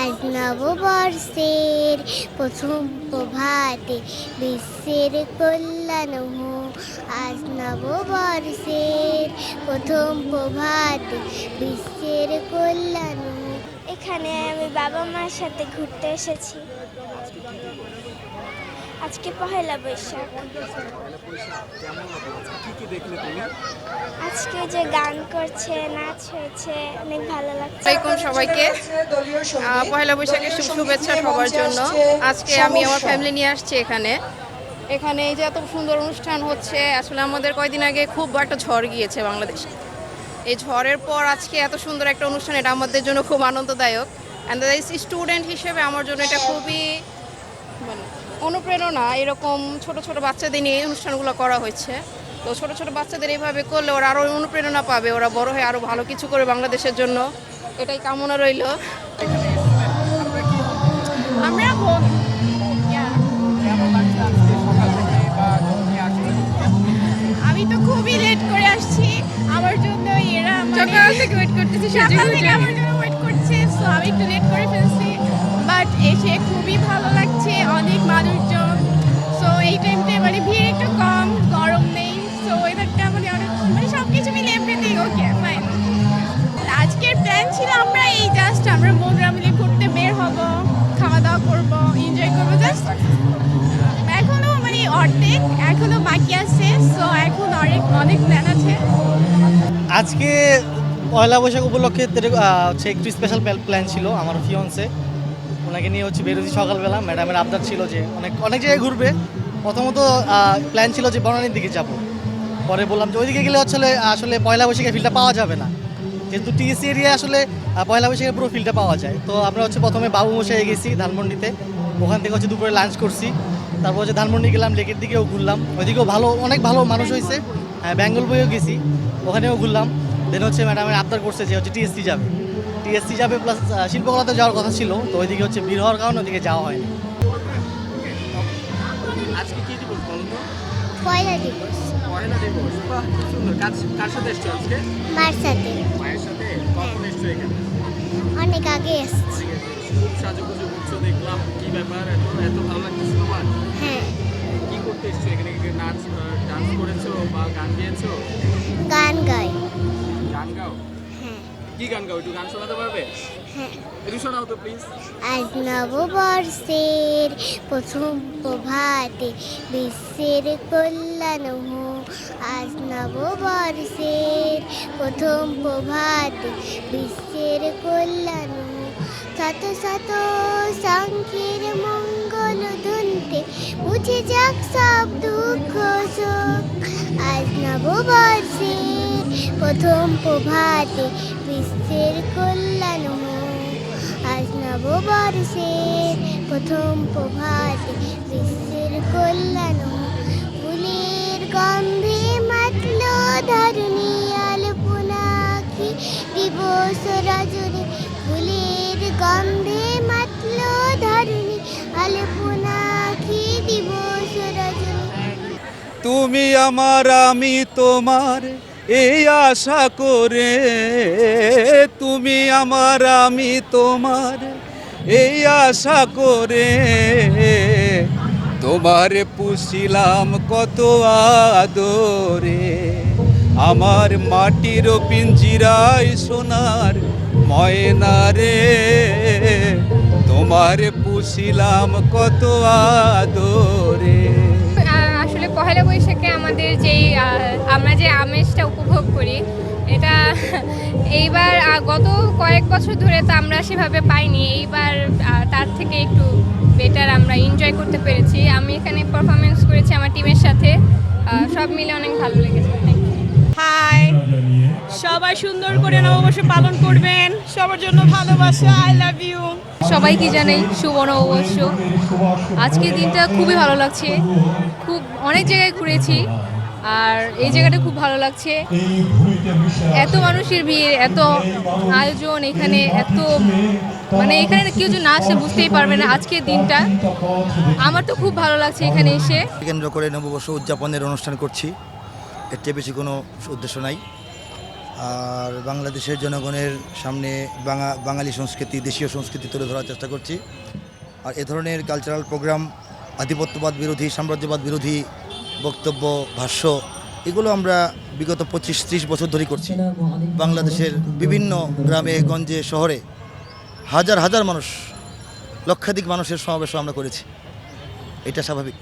আজ নববর্ষের প্রথম প্রভাতে বিশ্বের কল্যাণ হোক। আজ নববর্ষের প্রথম প্রভাতে বিশ্বের কল্যাণ হোক। এখানে আমি বাবা মার সাথে ঘুরতে এসেছি। আজকে পহেলা বৈশাখ। আজকে যে গান করছে, নাচ হয়েছে, অনেক ভালো লাগছে। আসসালামু সবাইকে পহেলা বৈশাখের শুভেচ্ছা সবার জন্য। আজকে আমি আমার ফ্যামিলি নিয়ে আসছি এখানে এই যে এত সুন্দর অনুষ্ঠান হচ্ছে। আসলে আমাদের কয়েকদিন আগে খুব একটা ঝড় গিয়েছে বাংলাদেশে। এই ঝড়ের পর আজকে এত সুন্দর একটা অনুষ্ঠান, এটা আমাদের জন্য খুব আনন্দদায়ক। অ্যান্ড স্টুডেন্ট হিসেবে আমার জন্য এটা খুবই মানে অনুপ্রেরণা। এরকম ছোট ছোট বাচ্চাদের নিয়ে এই অনুষ্ঠানগুলো করা হয়েছে। তো ছোট ছোট বাচ্চাদের এইভাবে করলে ওরা আরও অনুপ্রেরণা পাবে, ওরা বড় হয়ে আরও ভালো কিছু করে বাংলাদেশের জন্য, এটাই কামনা রইল। আমরা আমি তো খুবই লেট করে আসছি, আমার জন্য এরা সকাল থেকে ওয়েট করতেছি, সকাল থেকে আমার জন্য ওয়েট করছে। সো আমি একটু লেট করে ফেলছি, বাট এসে খুবই ভালো লাগছে, অনেক মানুষজন। সো এই টাইমটা মানে ভিড় একটু কম, গরম নেই। সো ওয়েদারটা মানে অনেক মানে সব কিছু মিলে এভরিথিং ওকে ফাইন। আজকের প্ল্যান ছিল আমরা আমরা বন্ধুরা মিলে ঘুরতে বের হব, খাওয়া দাওয়া করবো, এনজয় করবো। জাস্ট এখনো মানে অর্ধেক এখনো বাকি আছে। সো এখন অনেক প্ল্যান আছে। আজকে পয়লা বৈশাখ উপলক্ষে হচ্ছে একটু স্পেশাল প্ল্যান ছিল আমার ফিয়ন্সে, ওনাকে নিয়ে হচ্ছে বেরোছি সকালবেলা। ম্যাডামের আবদার ছিল যে অনেক জায়গায় ঘুরবে। প্রথমত প্ল্যান ছিল যে বনানীর দিকে যাব, পরে বললাম যে ওইদিকে গেলে আসলে পয়লা বৈশাখের ফিলটা পাওয়া যাবে না, যেহেতু টিএসসি এরিয়া আসলে পয়লা বৈশাখের পুরো ফিলটা পাওয়া যায়। তো আমরা প্রথমে বাবু মশাই গেছি ধানমন্ডিতে, ওখান থেকে দুপুরে লাঞ্চ করছি। তারপর ধানমন্ডি গেলাম, লেকের দিকেও ঘুরলাম, ওইদিকেও অনেক ভালো মানুষ হয়েছে। বেঙ্গল বইও গেছি, ওখানেও ঘুরলাম। দেন ম্যাডামের আবদার করছে যে টিএসসি যাবে প্লাস শিল্পকলাতে যাওয়ার কথা ছিল। তো ওইদিকে ভিড় হওয়ার কারণে ওইদিকে যাওয়া হয়নি। আজকে কি দিবস বলুন তো? পয়লা দিবস। পয়লা দিবস, বাহ কি সুন্দর। কার সাথে এসছো আজকে? মার সাথে। মায়ের সাথে? কখন এসছো এখানে? অনেক আগে এসেছি। খুব সাজুগুজু করছো দেখলাম, কি ব্যাপার? এত ভালো লাগতেছে তোমার? হ্যাঁ। কি করতে এসছো এখানে? নাচ ডান্স করেছো বা গান গেয়েছো? গান গাই। গান গাও? হ্যাঁ। কি গান গাও? একটু গান শোনাতে পারবে? হ্যাঁ। একটু শোনাও তো প্লিজ। আজ নববর্ষের প্রথম প্রভাতে বিশ্বের কল্যাণ হোক। আজ নববর্ষের প্রথম প্রভাতে বিশ্বের কল্যাণ হোক। শত শত শঙ্খের মঙ্গল ধ্বনিতে মুছে যাক সব দুঃখ শোক। আজ নববর্ষের প্রথম প্রভাতে বিশ্বের কল্যাণ হোক। আজ নববর্ষের প্রথম প্রভাতে বিশ্বের কল্যাণ হোক। ফুলের গন্ধে মাতল ধরণী আলপনা আঁখি দিবস রজনী। ফুলের গন্ধে মাতল ধরণী আলপনা আঁখি দিবস রজনী। তুমি আমার আমি তোমার এই আশা করে, তুমি আমার আমি তোমার এই আশা করে, তোমার পুষিলাম কত আদরে। আমার মাটির পিঞ্জিরায় সোনার ময়না রে, তোমার পুষিলাম কত আদরে। আসলে পহেলা বৈশাখে আমাদের আমরা যে আমেজটা উপভোগ করি, এটা এইবার গত কয়েক বছর ধরে তো আমরা সেভাবে পাইনি। এইবার তার থেকে একটু বেটার আমরা এনজয় করতে পেরেছি। আমি এখানে পারফরমেন্স করেছি আমার টিমের সাথে, সব মিলে অনেক ভালো লেগেছে। হাই, সবাই সুন্দর করে নববর্ষ পালন করবেন, সবার জন্য ভালোবাসা। I love you. সবাইকে জানাই শুভ নববর্ষ। আজকের দিনটা খুবই ভালো লাগছে, খুব অনেক জায়গায় ঘুরেছি আর এই জায়গাটা খুব ভালো লাগছে। এত মানুষের ভিড়, এত আয়োজন, এখানে এখানে কেউ যদি না আসে বুঝতেই পারবে না আজকের দিনটা। আমার তো খুব ভালো লাগছে এখানে এসে। কেন্দ্র করে নববর্ষ উদযাপনের অনুষ্ঠান করছি, এর চেয়ে বেশি কোনো উদ্দেশ্য নাই। আর বাংলাদেশের জনগণের সামনে বাঙালি সংস্কৃতি, দেশীয় সংস্কৃতি তুলে ধরার চেষ্টা করছি। আর এ ধরনের কালচারাল প্রোগ্রাম, আধিপত্যবাদ বিরোধী, সাম্রাজ্যবাদ বিরোধী বক্তব্য, ভাষ্য, এগুলো আমরা বিগত 25-30 বছর ধরেই করছি। বাংলাদেশের বিভিন্ন গ্রামে গঞ্জে শহরে হাজার হাজার মানুষ, লক্ষাধিক মানুষের সমাবেশও আমরা করেছি। এটা স্বাভাবিক।